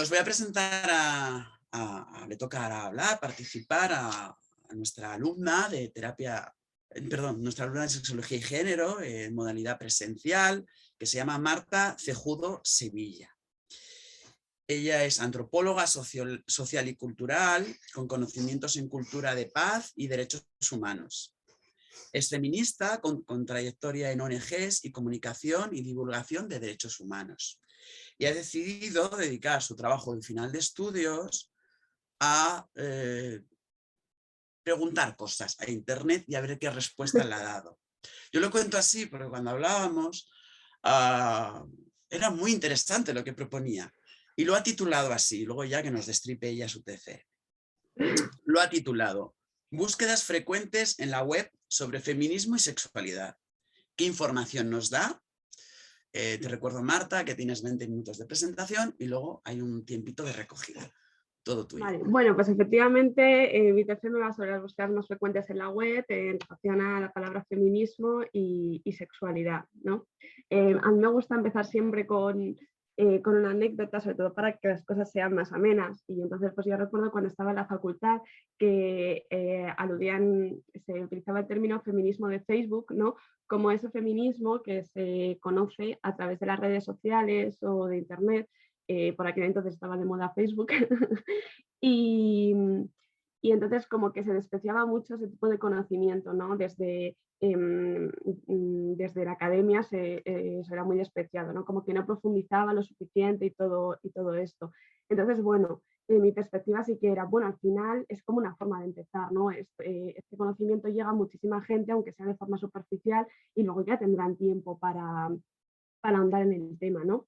os voy a presentar le toca ahora hablar, participar a nuestra alumna de terapia, perdón, nuestra alumna de sexología y género en modalidad presencial, que se llama Marta Cejudo Sevilla. Ella es antropóloga social y cultural, con conocimientos en cultura de paz y derechos humanos. Es feminista con trayectoria en ONGs y comunicación y divulgación de derechos humanos. Y ha decidido dedicar su trabajo de final de estudios a preguntar cosas a internet y a ver qué respuesta le ha dado. Yo lo cuento así porque cuando hablábamos era muy interesante lo que proponía y lo ha titulado así, luego ya que nos destripe ella su TC. Lo ha titulado Búsquedas frecuentes en la web sobre feminismo y sexualidad. ¿Qué información nos da? Te recuerdo, Marta, que tienes 20 minutos de presentación y luego hay un tiempito de recogida. Todo tuyo. Vale, bueno, pues efectivamente mi tercer me va sobre las búsquedas más frecuentes en la web en relación a la palabra feminismo y sexualidad, ¿no? A mí me gusta empezar siempre con una anécdota, sobre todo para que las cosas sean más amenas. Y entonces, pues yo recuerdo cuando estaba en la facultad que se utilizaba el término feminismo de Facebook, ¿no? Como ese feminismo que se conoce a través de las redes sociales o de internet. Por aquel entonces estaba de moda Facebook y entonces como que se despreciaba mucho ese tipo de conocimiento, ¿no? Desde la academia eso era muy despreciado, ¿no? Como que no profundizaba lo suficiente y todo esto. Entonces, bueno, mi perspectiva sí que era, bueno, al final es como una forma de empezar, ¿no? Este conocimiento llega a muchísima gente, aunque sea de forma superficial, y luego ya tendrán tiempo para ahondar en el tema, ¿no?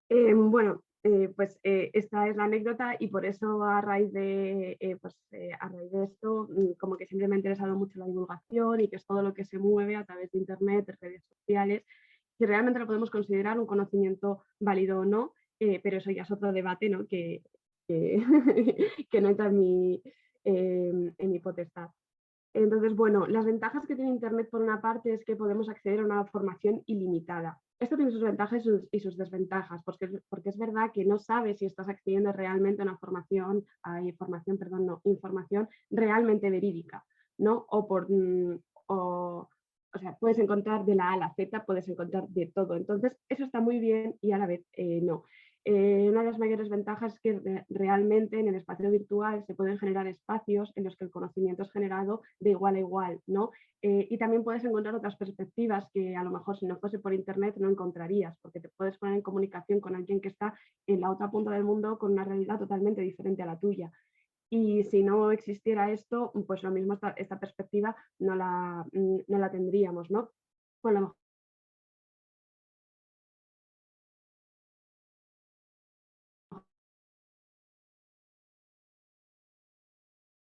Bueno, pues esta es la anécdota y por eso a raíz de esto como que siempre me ha interesado mucho la divulgación y que es todo lo que se mueve a través de internet, de redes sociales, si realmente lo podemos considerar un conocimiento válido o no, pero eso ya es otro debate, ¿no? que no entra en mi potestad. Entonces, bueno, las ventajas que tiene Internet por una parte es que podemos acceder a una formación ilimitada. Esto tiene sus ventajas y sus desventajas, porque es verdad que no sabes si estás accediendo realmente a una información realmente verídica, ¿no? O sea, puedes encontrar de la A a la Z, puedes encontrar de todo. Entonces, eso está muy bien y a la vez no. Una de las mayores ventajas es que realmente en el espacio virtual se pueden generar espacios en los que el conocimiento es generado de igual a igual, ¿no? Y también puedes encontrar otras perspectivas que a lo mejor si no fuese por internet no encontrarías, porque te puedes poner en comunicación con alguien que está en la otra punta del mundo con una realidad totalmente diferente a la tuya. Y si no existiera esto, pues lo mismo esta perspectiva no la tendríamos, ¿no? Bueno, a lo mejor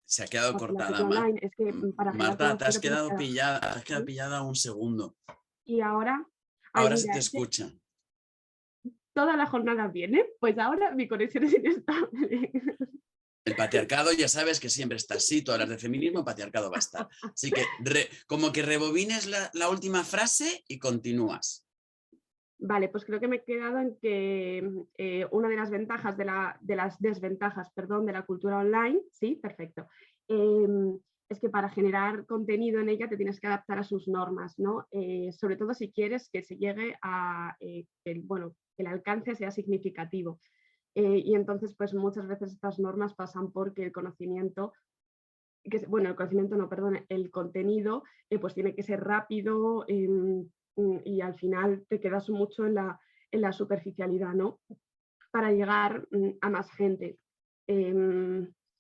Se ha quedado cortada, online, es que para generar Marta, te has conocimiento quedado pillada un segundo. Y ahora, Ahora se mira, te escucha. Toda la jornada viene, pues ahora mi conexión es inestable. El patriarcado ya sabes que siempre está así, tú hablas de feminismo, el patriarcado va a estar. Así que como que rebobines la última frase y continúas. Vale, pues creo que me he quedado en que una de las ventajas de las desventajas, perdón, de la cultura online, sí, perfecto, es que para generar contenido en ella te tienes que adaptar a sus normas, ¿no? Sobre todo si quieres que se llegue a, que el alcance sea significativo. Y entonces, pues muchas veces estas normas pasan porque el conocimiento, el contenido, pues tiene que ser rápido y al final te quedas mucho en la superficialidad, ¿no? Para llegar a más gente.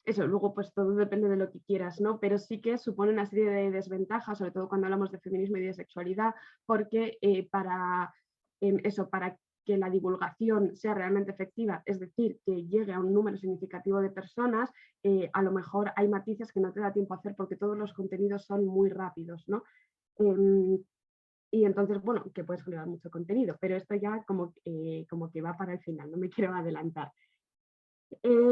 Eso, luego pues todo depende de lo que quieras, ¿no? Pero sí que supone una serie de desventajas, sobre todo cuando hablamos de feminismo y de sexualidad, porque para que la divulgación sea realmente efectiva, es decir, que llegue a un número significativo de personas, a lo mejor hay matices que no te da tiempo a hacer porque todos los contenidos son muy rápidos, ¿no? Y entonces, bueno, que puedes generar mucho contenido, pero esto ya como que va para el final, no me quiero adelantar.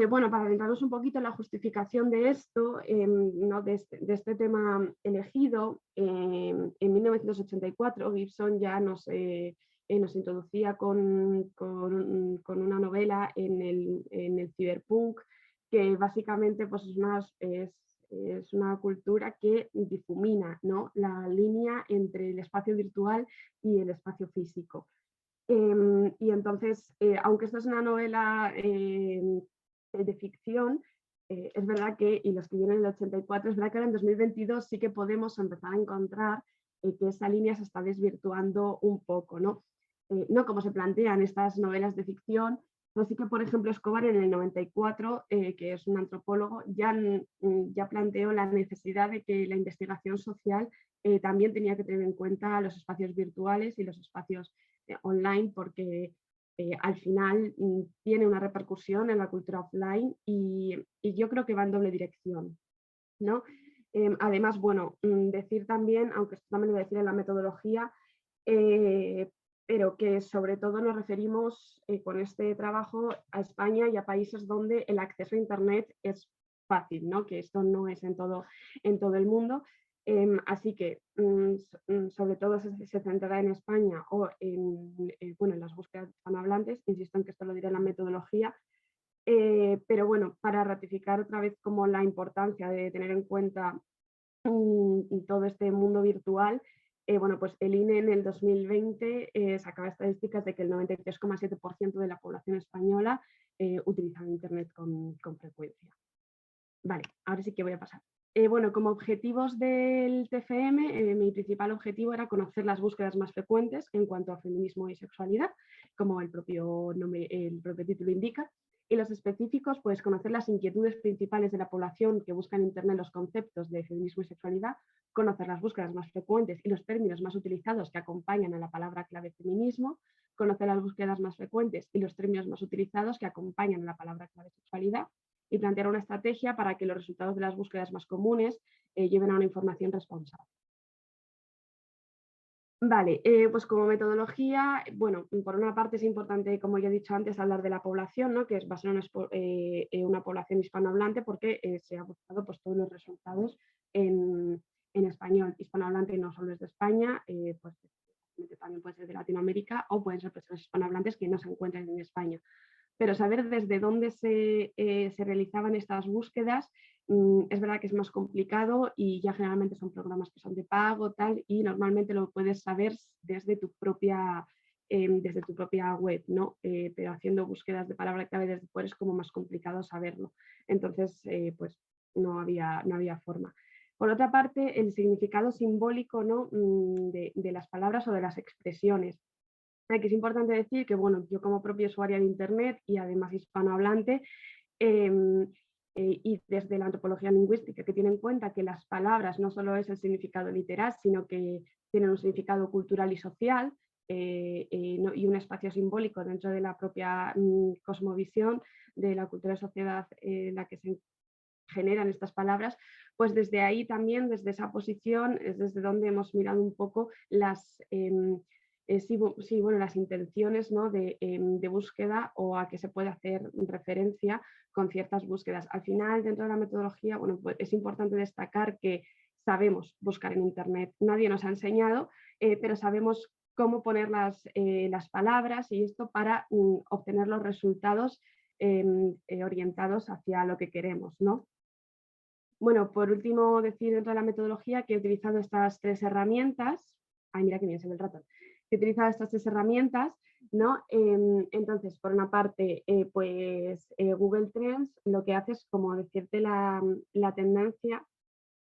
Bueno, para adentrarnos un poquito en la justificación de esto, ¿no? de este tema elegido, en 1984 Gibson ya nos nos introducía con una novela en el cyberpunk, que básicamente pues, es una cultura que difumina, ¿no?, la línea entre el espacio virtual y el espacio físico. Y entonces, aunque esto es una novela de ficción, es verdad que, y lo escribieron en el 84, es verdad que ahora en 2022 sí que podemos empezar a encontrar que esa línea se está desvirtuando un poco, ¿no? No como se plantean estas novelas de ficción, pero sí que, por ejemplo, Escobar en el 94, que es un antropólogo, ya planteó la necesidad de que la investigación social también tenía que tener en cuenta los espacios virtuales y los espacios online, porque al final tiene una repercusión en la cultura offline y yo creo que va en doble dirección, ¿no? Además, bueno, decir también, aunque esto también lo voy a decir en la metodología, pero que sobre todo nos referimos con este trabajo a España y a países donde el acceso a Internet es fácil, ¿no?, que esto no es en todo el mundo. Así que sobre todo se centrará en España o bueno, en las búsquedas hispanohablantes, insisto en que esto lo diré en la metodología, pero bueno, para ratificar otra vez como la importancia de tener en cuenta todo este mundo virtual, bueno, pues el INE en el 2020 sacaba estadísticas de que el 93,7% de la población española utilizaba Internet con frecuencia. Vale, ahora sí que voy a pasar. Bueno, como objetivos del TFM, mi principal objetivo era conocer las búsquedas más frecuentes en cuanto a feminismo y sexualidad, como el propio título indica, y los específicos, pues conocer las inquietudes principales de la población que busca en Internet los conceptos de feminismo y sexualidad, conocer las búsquedas más frecuentes y los términos más utilizados que acompañan a la palabra clave feminismo, conocer las búsquedas más frecuentes y los términos más utilizados que acompañan a la palabra clave sexualidad, y plantear una estrategia para que los resultados de las búsquedas más comunes lleven a una información responsable. Vale, pues como metodología, bueno, por una parte es importante, como ya he dicho antes, hablar de la población, ¿no?, que va a ser una población hispanohablante, porque se ha buscado pues, todos los resultados en español. Hispanohablante no solo es de España, pues también puede ser de Latinoamérica o pueden ser personas hispanohablantes que no se encuentran en España. Pero saber desde dónde se realizaban estas búsquedas es verdad que es más complicado y ya generalmente son programas que son de pago, tal, y normalmente lo puedes saber desde tu propia web, ¿no? Pero haciendo búsquedas de palabra clave desde fuera es como más complicado saberlo. Entonces, pues no había forma. Por otra parte, el significado simbólico, ¿no?, de las palabras o de las expresiones. Aquí es importante decir que, bueno, yo como propia usuaria de Internet y además hispanohablante, y desde la antropología lingüística, que tiene en cuenta que las palabras no solo es el significado literal, sino que tienen un significado cultural y social, y un espacio simbólico dentro de la propia cosmovisión de la cultura y sociedad en la que se generan estas palabras, pues desde ahí también, desde esa posición, es desde donde hemos mirado un poco las las intenciones, ¿no?, de búsqueda o a qué se puede hacer referencia con ciertas búsquedas. Al final, dentro de la metodología, bueno, pues es importante destacar que sabemos buscar en Internet. Nadie nos ha enseñado, pero sabemos cómo poner las palabras y esto para obtener los resultados orientados hacia lo que queremos, ¿no? Bueno, por último, decir dentro de la metodología que he utilizado estas tres herramientas. Ay, mira que bien se ve el ratón. He utilizado estas tres herramientas, ¿no? Entonces, por una parte, Google Trends lo que hace es como decirte la tendencia,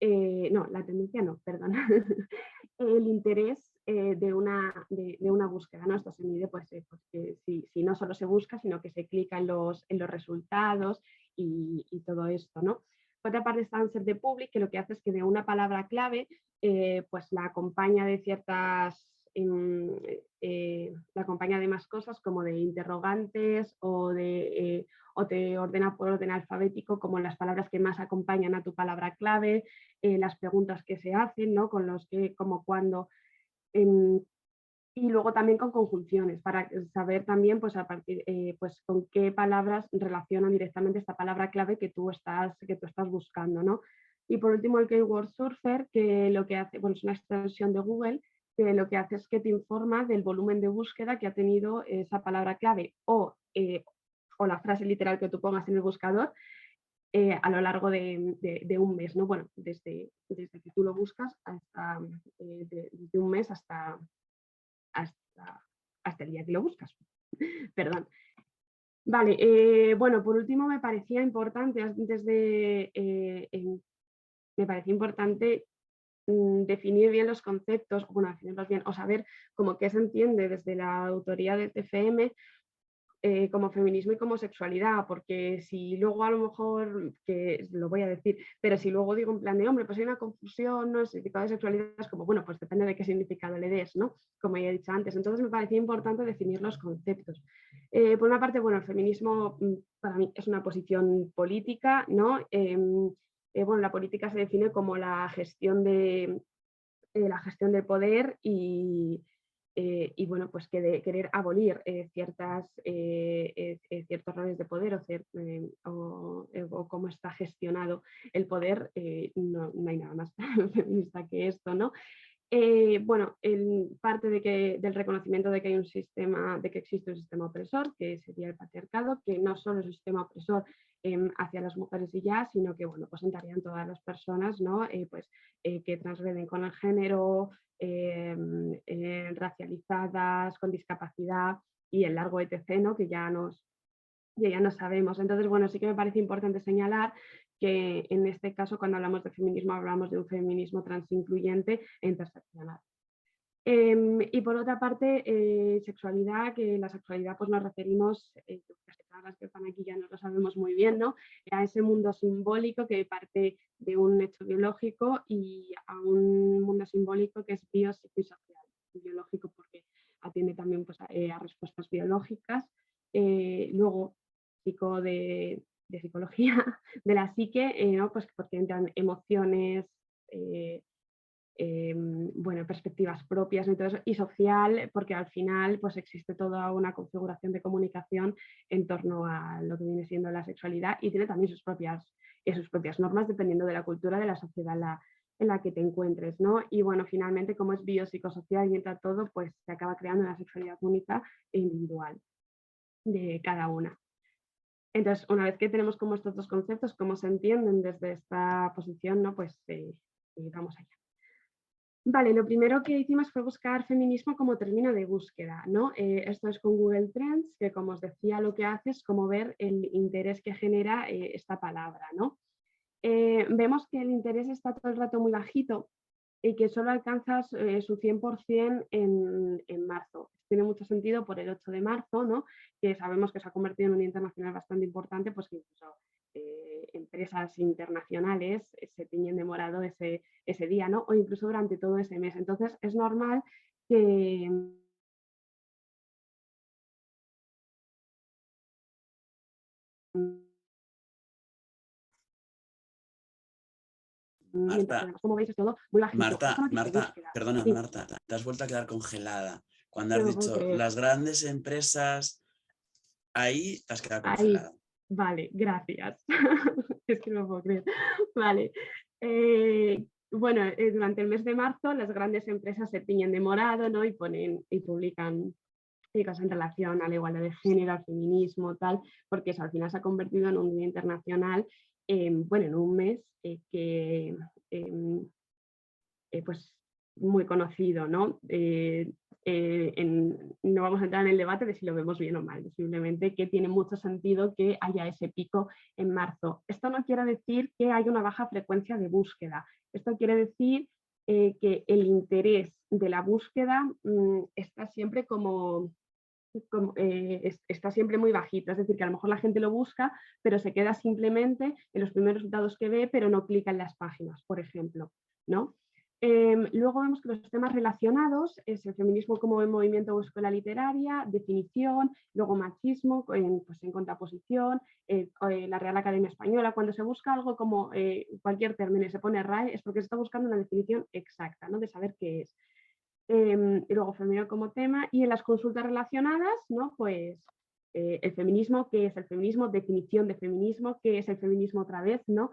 la tendencia no, perdón, el interés de una búsqueda, ¿no? Esto se mide, pues que si no solo se busca, sino que se clica en los resultados y todo esto, ¿no? Por otra parte está Answer the Public, que lo que hace es que de una palabra clave, pues la acompaña de ciertas, la acompaña de más cosas como de interrogantes o te ordena por orden alfabético como las palabras que más acompañan a tu palabra clave, las preguntas que se hacen, ¿no?, con los que, como, cuándo, y luego también con conjunciones, para saber también pues, a partir, pues, con qué palabras relacionan directamente esta palabra clave que tú estás buscando, ¿no? Y por último el Keyword Surfer, que lo que hace, bueno, es una extensión de Google que lo que hace es que te informa del volumen de búsqueda que ha tenido esa palabra clave o la frase literal que tú pongas en el buscador a lo largo de un mes, ¿no? Bueno, desde que tú lo buscas hasta desde un mes hasta el día que lo buscas. Perdón. Vale, bueno, por último me parecía importante, me parecía importante definir bien los conceptos, bueno, definirlos bien, o saber como qué se entiende desde la autoría del TFM como feminismo y como sexualidad, porque si luego a lo mejor, que lo voy a decir, pero si luego digo en plan de hombre, pues hay una confusión, no el significado de sexualidad es como, bueno, pues depende de qué significado le des, ¿no? Como ya he dicho antes. Entonces me parecía importante definir los conceptos. Por una parte, bueno, el feminismo para mí es una posición política, ¿no? Bueno, la política se define como la gestión del poder y bueno, pues que querer abolir ciertos roles de poder o cómo está gestionado el poder, no hay nada más feminista que esto, ¿no? Bueno, parte del reconocimiento de que hay un sistema, de que existe un sistema opresor, que sería el patriarcado, que no solo es un sistema opresor hacia las mujeres y ya, sino que bueno, pues entrarían todas las personas, ¿no? Que transgreden con el género, racializadas, con discapacidad y el largo etc., ¿no? Que ya no sabemos. Entonces, bueno, sí que me parece importante señalar que en este caso, cuando hablamos de feminismo, hablamos de un feminismo transincluyente e interseccional. Y por otra parte, sexualidad, que la sexualidad pues nos referimos, casi todas las que están aquí ya nos lo sabemos muy bien, ¿no? A ese mundo simbólico que parte de un hecho biológico y a un mundo simbólico que es biopsicosocial. Biológico porque atiende también pues, a respuestas biológicas. Luego, de psicología, de la psique, ¿no? Pues porque entran emociones, bueno, perspectivas propias y todo eso, y social, porque al final pues existe toda una configuración de comunicación en torno a lo que viene siendo la sexualidad y tiene también sus propias normas dependiendo de la cultura de la sociedad en la que te encuentres, ¿no? Y bueno, finalmente como es biopsicosocial y entra todo, pues se acaba creando una sexualidad única e individual de cada una. Entonces, una vez que tenemos como estos dos conceptos, cómo se entienden desde esta posición, ¿no? Pues vamos allá. Vale, lo primero que hicimos fue buscar feminismo como término de búsqueda, ¿no? Esto es con Google Trends, que como os decía, lo que hace es como ver el interés que genera esta palabra, ¿no? Vemos que el interés está todo el rato muy bajito y que solo alcanzas su 100% en marzo. Tiene mucho sentido por el 8 de marzo, ¿no? Que sabemos que se ha convertido en un día internacional bastante importante, pues que incluso empresas internacionales se tiñen de morado ese día, ¿no? O incluso durante todo ese mes. Entonces es normal que mientras que Marta, además, como veis, es todo muy bajito. Esto no tiene búsqueda. Perdona, Sí, Marta, te has vuelto a quedar congelada. Cuando no has me puedo dicho creer. las grandes empresas, ahí te has quedado Ahí, congelada. vale, gracias. Es que no me puedo creer. Vale. Bueno, durante el mes de marzo las grandes empresas se tiñen de morado, ¿no? Y publican cosas en relación a la igualdad de género, al feminismo, tal, porque eso al final se ha convertido en un día internacional, bueno, en un mes que em, pues muy conocido, ¿no? No vamos a entrar en el debate de si lo vemos bien o mal, simplemente que tiene mucho sentido que haya ese pico en marzo. Esto no quiere decir que haya una baja frecuencia de búsqueda, esto quiere decir que el interés de la búsqueda está siempre está siempre muy bajito, es decir, que a lo mejor la gente lo busca, pero se queda simplemente en los primeros resultados que ve, pero no clica en las páginas, por ejemplo, ¿no? Luego vemos que los temas relacionados es el feminismo como movimiento o escuela literaria, definición, luego machismo pues en contraposición, la Real Academia Española, cuando se busca algo como cualquier término y se pone RAE es porque se está buscando una definición exacta, ¿no? De saber qué es. Y luego femenino como tema y en las consultas relacionadas, ¿no? Pues el feminismo, ¿qué es el feminismo? Definición de feminismo, ¿qué es el feminismo otra vez? ¿No?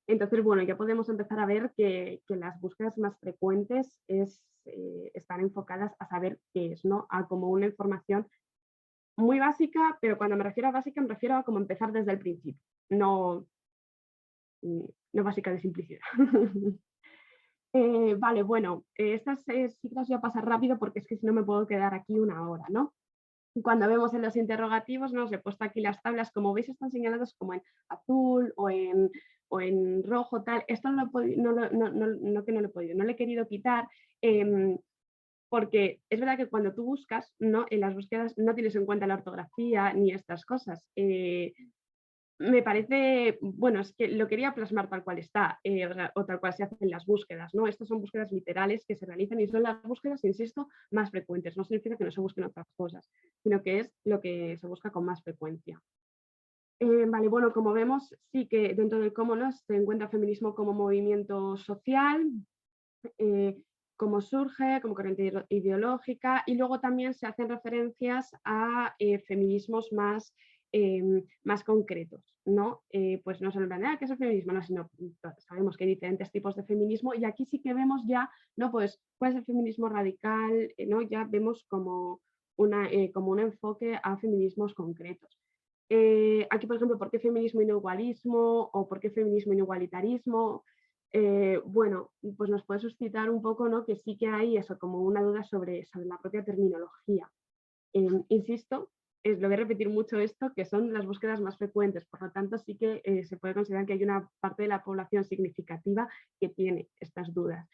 Entonces, bueno, ya podemos empezar a ver que las búsquedas más frecuentes están enfocadas a saber qué es, ¿no? A como una información muy básica, pero cuando me refiero a básica me refiero a como empezar desde el principio, no, no básica de simplicidad. Vale, bueno, estas sí que las voy a pasar rápido porque es que si no me puedo quedar aquí una hora, ¿no? Cuando vemos en los interrogativos, ¿no? Os he puesto aquí las tablas, como veis están señaladas como en azul o en rojo, tal. Esto no, lo he podido, no que no lo he podido, no lo he querido quitar, porque es verdad que cuando tú buscas, ¿no? En las búsquedas no tienes en cuenta la ortografía ni estas cosas. Me parece, bueno, es que lo quería plasmar tal cual está, o tal cual se hacen las búsquedas, ¿no? Estas son búsquedas literales que se realizan y son las búsquedas, insisto, más frecuentes. No significa que no se busquen otras cosas, sino que es lo que se busca con más frecuencia. Vale, bueno, como vemos, sí que dentro del cómo no se encuentra feminismo como movimiento social, eh, cómo surge, como corriente ideológica, y luego también se hacen referencias a feminismos más concretos, ¿no? Pues no solo en plan, ¿qué es el feminismo? No, sino sabemos que hay diferentes tipos de feminismo y aquí sí que vemos ya, ¿no? Pues cuál es el feminismo radical, ¿no? Ya vemos como un enfoque a feminismos concretos. Aquí, por ejemplo, ¿por qué feminismo y no igualismo? ¿O por qué feminismo y no igualitarismo? Bueno, pues nos puede suscitar un poco, ¿no? Que sí que hay eso, como una duda sobre la propia terminología. Insisto, lo voy a repetir mucho esto, que son las búsquedas más frecuentes, por lo tanto sí que se puede considerar que hay una parte de la población significativa que tiene estas dudas.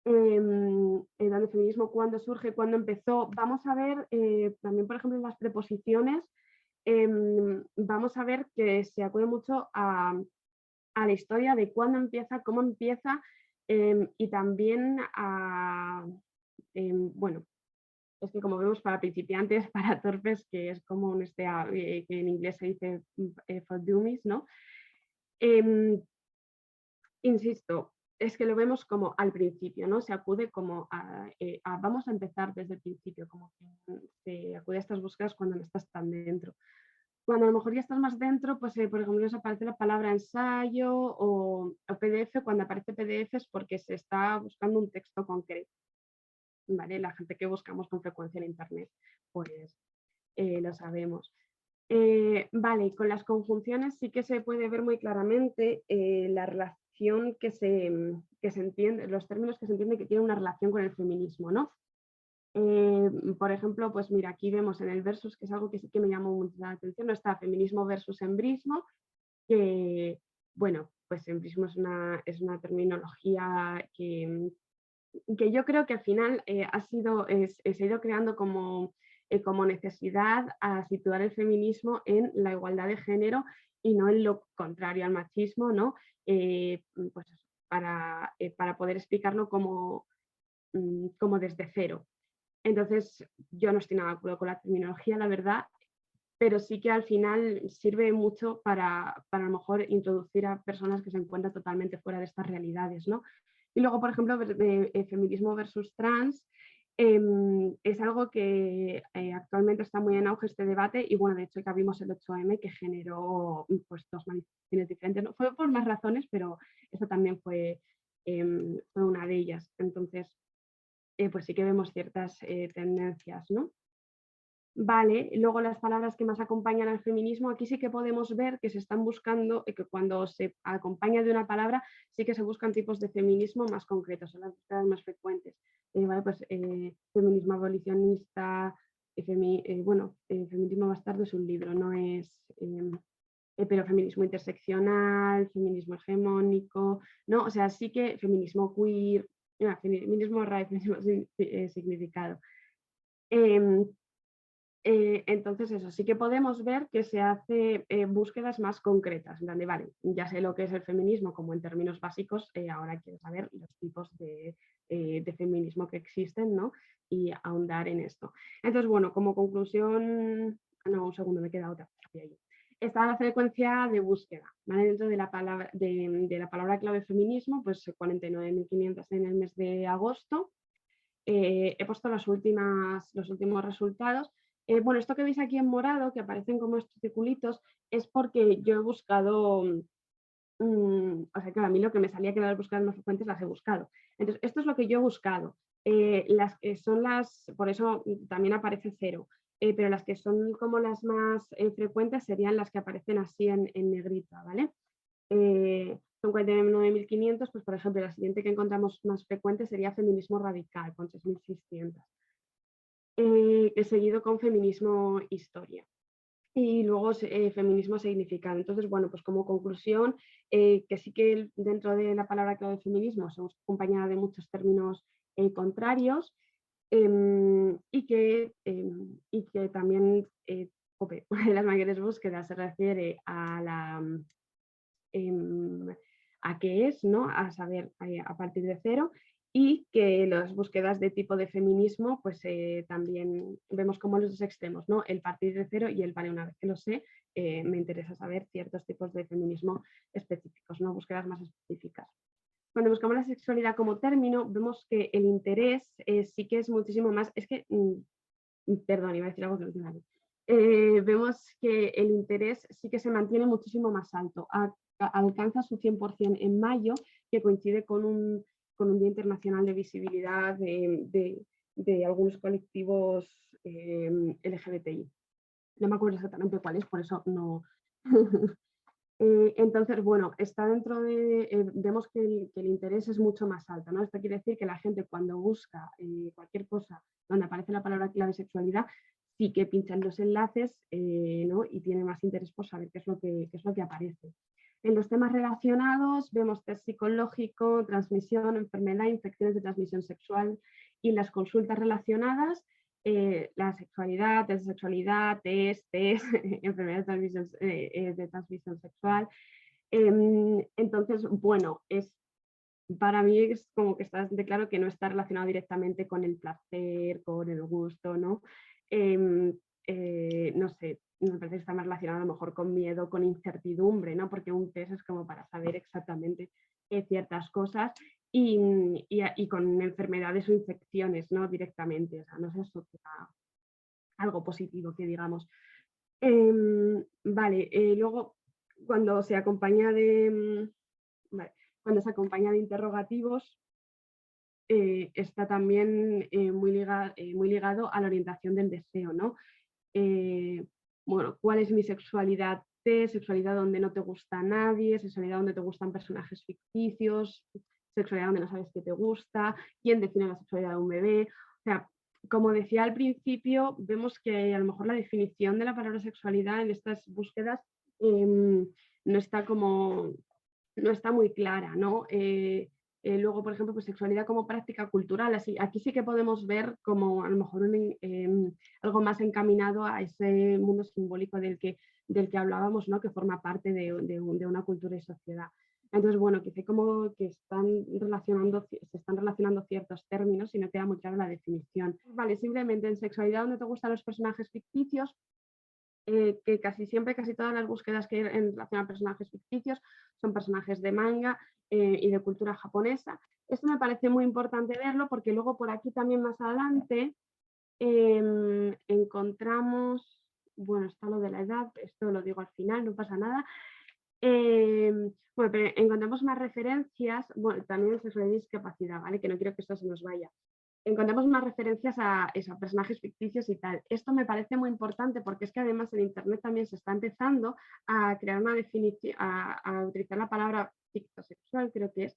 El feminismo, ¿cuándo surge? ¿Cuándo empezó? Vamos a ver también, por ejemplo, en las preposiciones, vamos a ver que se acude mucho a la historia de cuándo empieza, cómo empieza y también bueno, es que como vemos para principiantes, para torpes, que es como que en inglés se dice for dummies, ¿no? Insisto, es que lo vemos como al principio, ¿no? Se acude como vamos a empezar desde el principio, como que se acude a estas búsquedas cuando no estás tan dentro. Cuando a lo mejor ya estás más dentro, pues por ejemplo nos aparece la palabra ensayo o PDF. Cuando aparece PDF es porque se está buscando un texto concreto, ¿vale? La gente que buscamos con frecuencia en Internet, pues lo sabemos. Vale, con las conjunciones sí que se puede ver muy claramente la relación que se entiende, los términos que se entiende que tienen una relación con el feminismo, ¿no? Por ejemplo, pues mira, aquí vemos en el versus, que es algo que sí que me llamó mucho la atención, no está feminismo versus embrismo, que, bueno, pues embrismo es una terminología que yo creo que al final se ha ido creando como necesidad a situar el feminismo en la igualdad de género y no en lo contrario al machismo, ¿no? Pues para poder explicarlo como desde cero. Entonces, yo no estoy nada de acuerdo con la terminología, la verdad, pero sí que al final sirve mucho para a lo mejor introducir a personas que se encuentran totalmente fuera de estas realidades, ¿no? Y luego, por ejemplo, feminismo versus trans, es algo que actualmente está muy en auge este debate y bueno, de hecho ya vimos el 8M que generó pues dos manifestaciones diferentes, ¿no? Fue por más razones, pero esa también fue una de ellas. Entonces, pues sí que vemos ciertas tendencias, ¿no? Vale, luego las palabras que más acompañan al feminismo, aquí sí que podemos ver que se están buscando, que cuando se acompaña de una palabra, sí que se buscan tipos de feminismo más concretos, son las búsquedas más frecuentes. Vale, pues, feminismo abolicionista, feminismo bastardo es un libro, no es, pero feminismo interseccional, feminismo hegemónico, ¿no? O sea, sí que feminismo queer, feminismo raíz, feminismo significado. Entonces, eso sí que podemos ver que se hace búsquedas más concretas, donde, vale, ya sé lo que es el feminismo como en términos básicos, ahora quiero saber los tipos de feminismo que existen, ¿no? Y ahondar en esto. Entonces, bueno, como conclusión, no, un segundo, me queda otra. Está la frecuencia de búsqueda, ¿vale? Dentro de la palabra clave feminismo, pues 49.500 en el mes de agosto. He puesto los últimos resultados. Bueno, esto que veis aquí en morado, que aparecen como estos circulitos, es porque yo he buscado o sea, claro, a mí lo que me salía que eran las búsquedas más frecuentes las he buscado. Entonces, esto es lo que yo he buscado. Las que son por eso también aparece 0, pero las que son como las más frecuentes serían las que aparecen así en negrita, ¿vale? Son 49.500, pues por ejemplo, la siguiente que encontramos más frecuente sería feminismo radical, con 6.600, seguido con feminismo historia. Y luego feminismo significado. Entonces, bueno, pues como conclusión, que sí que dentro de la palabra clave de feminismo somos acompañada de muchos términos contrarios, y que también una de las mayores búsquedas se refiere a qué es, ¿no? A saber a partir de 0, y que las búsquedas de tipo de feminismo, pues también vemos como los dos extremos, ¿no? El partir de 0 y el vale, una vez que lo sé, me interesa saber ciertos tipos de feminismo específicos, ¿no? Búsquedas más específicas. Cuando buscamos la sexualidad como término, vemos que el interés sí que es muchísimo más, es que, perdón, iba a decir algo que no tiene nada. Vemos que el interés sí que se mantiene muchísimo más alto, alcanza su 100% en mayo, que coincide con un Día Internacional de Visibilidad de algunos colectivos LGBTI. No me acuerdo exactamente cuál es, por eso no. Entonces, bueno, está dentro de, vemos que el interés es mucho más alto, ¿no? Esto quiere decir que la gente cuando busca cualquier cosa donde aparece la palabra clave sexualidad, sí que pinchan los enlaces, ¿no? Y tiene más interés por saber qué es lo que aparece. En los temas relacionados vemos test psicológico, transmisión, enfermedad, infecciones de transmisión sexual, y las consultas relacionadas, la sexualidad, test de sexualidad, test, enfermedades de transmisión sexual. Entonces, bueno, para mí es como que está bastante claro que no está relacionado directamente con el placer, con el gusto, ¿no? No sé, me parece que está más relacionado a lo mejor con miedo, con incertidumbre, ¿no? Porque un test es como para saber exactamente ciertas cosas, y con enfermedades o infecciones, ¿no? Directamente, o sea, no se asocia a algo positivo que digamos. Vale, luego cuando se acompaña de, vale, cuando se acompaña de interrogativos, está también muy ligado a la orientación del deseo, ¿no? Bueno, ¿cuál es mi sexualidad? Sexualidad donde no te gusta nadie, sexualidad donde te gustan personajes ficticios, sexualidad donde no sabes qué te gusta, quién define la sexualidad de un bebé. O sea, como decía al principio, vemos que a lo mejor la definición de la palabra sexualidad en estas búsquedas no está no está muy clara, ¿no? Luego, por ejemplo, pues sexualidad como práctica cultural. Así, aquí sí que podemos ver como a lo mejor algo más encaminado a ese mundo simbólico del que hablábamos, ¿no? Que forma parte de una cultura y sociedad. Entonces, bueno, quizá como que se están relacionando ciertos términos y no queda muy clara la definición. Vale, simplemente en sexualidad donde te gustan los personajes ficticios, que casi siempre, casi todas las búsquedas que hay en relación a personajes ficticios son personajes de manga y de cultura japonesa. Esto me parece muy importante verlo porque luego por aquí también más adelante encontramos, bueno, está lo de la edad, esto lo digo al final, no pasa nada. Bueno, pero encontramos más referencias, bueno, también de sexualidad y discapacidad, ¿vale? Que no quiero que esto se nos vaya. Encontramos más referencias a personajes ficticios y tal. Esto me parece muy importante porque es que además en Internet también se está empezando a crear una definición, a utilizar la palabra fictosexual, creo que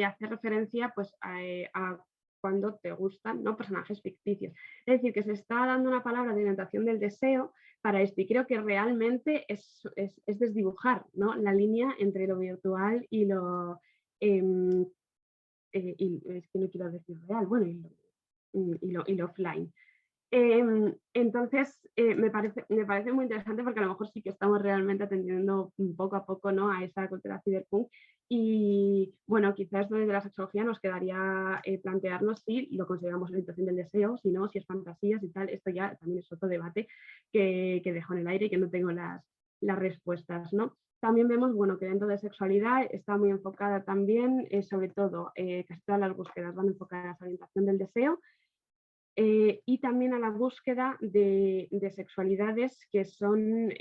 hace referencia pues a cuando te gustan, ¿no? Personajes ficticios. Es decir, que se está dando una palabra de orientación del deseo para esto, y creo que realmente es desdibujar, ¿no? La línea entre lo virtual y lo... y es que no quiero decir real, bueno, y lo offline. Entonces, me parece muy interesante porque a lo mejor sí que estamos realmente atendiendo poco a poco, ¿no? A esa cultura cyberpunk, y bueno, quizás desde la sexología nos quedaría plantearnos si lo consideramos orientación del deseo, si no, si es fantasías y tal. Esto ya también es otro debate que dejo en el aire y que no tengo las respuestas, ¿no? También vemos, bueno, que dentro de sexualidad está muy enfocada también, sobre todo, casi todas las búsquedas van enfocadas a la orientación del deseo, y también a la búsqueda de sexualidades que son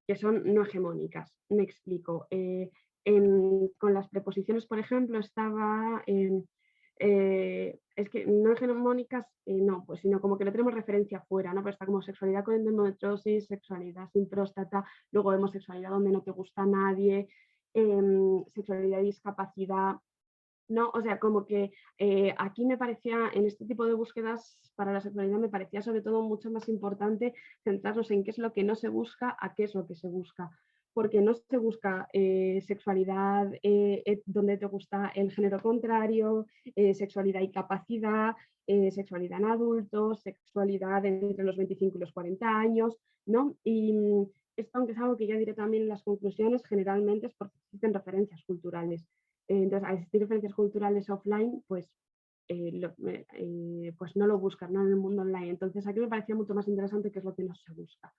no hegemónicas. Me explico. con las preposiciones, por ejemplo, estaba en... es que no hegemónicas, no, pues sino como que no tenemos referencia fuera, ¿no? Pero está como sexualidad con endometriosis, sexualidad sin próstata, luego homosexualidad donde no te gusta nadie, sexualidad y discapacidad, ¿no? O sea, como que aquí me parecía, en este tipo de búsquedas para la sexualidad, me parecía sobre todo mucho más importante centrarnos en qué es lo que no se busca a qué es lo que se busca. Porque no se busca sexualidad donde te gusta el género contrario, sexualidad y capacidad, sexualidad en adultos, sexualidad entre los 25 y los 40 años, ¿no? Y esto, aunque es algo que ya diré también en las conclusiones, generalmente es porque existen referencias culturales. Entonces, al existir referencias culturales offline, pues, pues no lo buscan, ¿no? En el mundo online. Entonces, aquí me parecía mucho más interesante qué es lo que no se busca.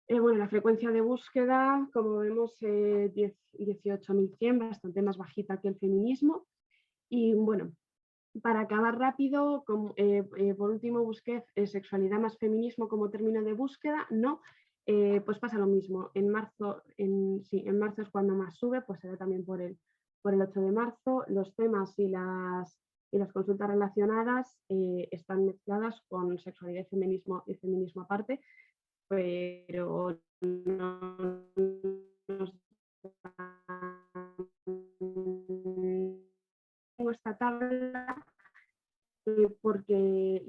Bueno, la frecuencia de búsqueda, como vemos, 18.100, bastante más bajita que el feminismo. Y bueno, para acabar rápido, por último busqué sexualidad más feminismo como término de búsqueda, no, pues pasa lo mismo. En marzo es cuando más sube, pues se ve también por el 8 de marzo. Los temas y las consultas relacionadas están mezcladas con sexualidad y feminismo aparte, pero no tengo esta tabla porque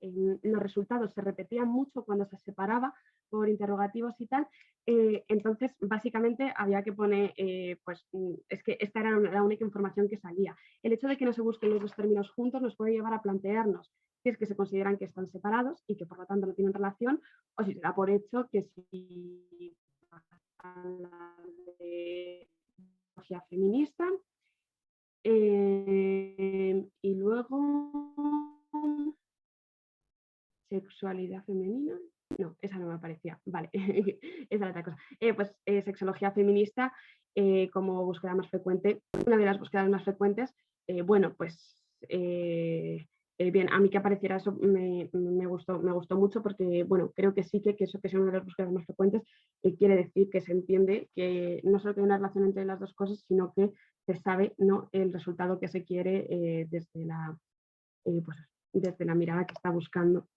los resultados se repetían mucho cuando se separaba por interrogativos y tal. Entonces, básicamente había que poner, pues es que esta era la única información que salía. El hecho de que no se busquen los dos términos juntos nos puede llevar a plantearnos si es que se consideran que están separados y que por lo tanto no tienen relación, o si se da por hecho que si la de ideología feminista. Y luego sexualidad femenina. No, esa no me aparecía. Vale, esa era otra cosa. Pues sexología feminista como búsqueda más frecuente, una de las búsquedas más frecuentes. Bueno, pues bien, a mí que apareciera eso me gustó mucho porque, bueno, creo que sí que eso que sea una de las búsquedas más frecuentes quiere decir que se entiende que no solo que hay una relación entre las dos cosas, sino que se sabe, ¿no?, el resultado que se quiere pues, desde la mirada que está buscando.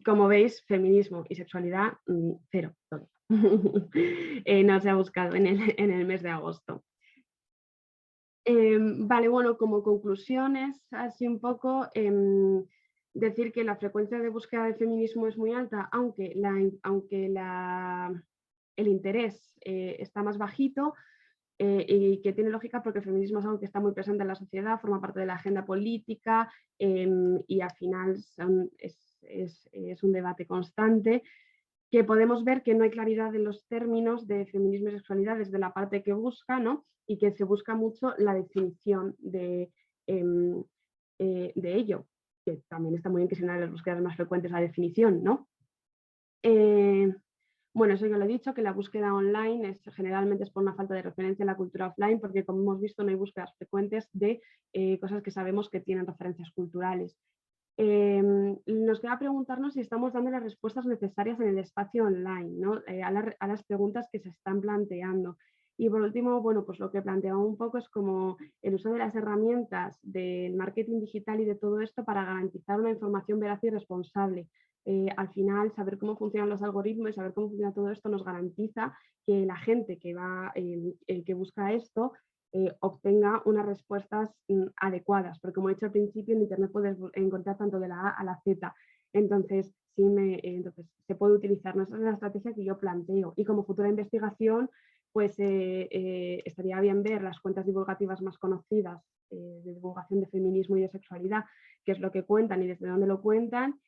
Como veis, feminismo y sexualidad, cero, todo. No se ha buscado en el mes de agosto. Vale, bueno, como conclusiones, así un poco, decir que la frecuencia de búsqueda de feminismo es muy alta, aunque el interés está más bajito, y que tiene lógica porque el feminismo es algo que está muy presente en la sociedad, forma parte de la agenda política y al final es un debate constante, que podemos ver que no hay claridad en los términos de feminismo y sexualidad desde la parte que busca, ¿no? Y que se busca mucho la definición de ello, que también está muy bien que sea una de las búsquedas más frecuentes la definición, ¿no? Bueno, eso ya lo he dicho, que la búsqueda online generalmente es por una falta de referencia en la cultura offline, porque como hemos visto no hay búsquedas frecuentes de cosas que sabemos que tienen referencias culturales. Nos queda preguntarnos si estamos dando las respuestas necesarias en el espacio online, ¿no? A las preguntas que se están planteando. Y por último, bueno, pues lo que planteaba un poco es como el uso de las herramientas del marketing digital y de todo esto para garantizar una información veraz y responsable. Al final, saber cómo funcionan los algoritmos y saber cómo funciona todo esto nos garantiza que la gente que busca esto obtenga unas respuestas adecuadas, porque como he dicho al principio, en Internet puedes encontrar tanto de la A a la Z. Entonces, entonces se puede utilizar. ¿No? Esa es la estrategia que yo planteo. Y como futura investigación, pues estaría bien ver las cuentas divulgativas más conocidas de divulgación de feminismo y de sexualidad, qué es lo que cuentan y desde dónde lo cuentan,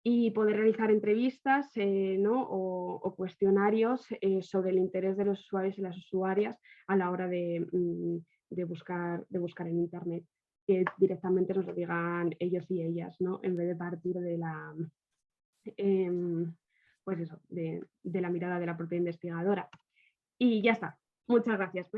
y poder realizar entrevistas ¿no? o cuestionarios sobre el interés de los usuarios y las usuarias a la hora de buscar en Internet, que directamente nos lo digan ellos y ellas, ¿no? En vez de partir de la, pues eso, de la mirada de la propia investigadora. Y ya está. Muchas gracias.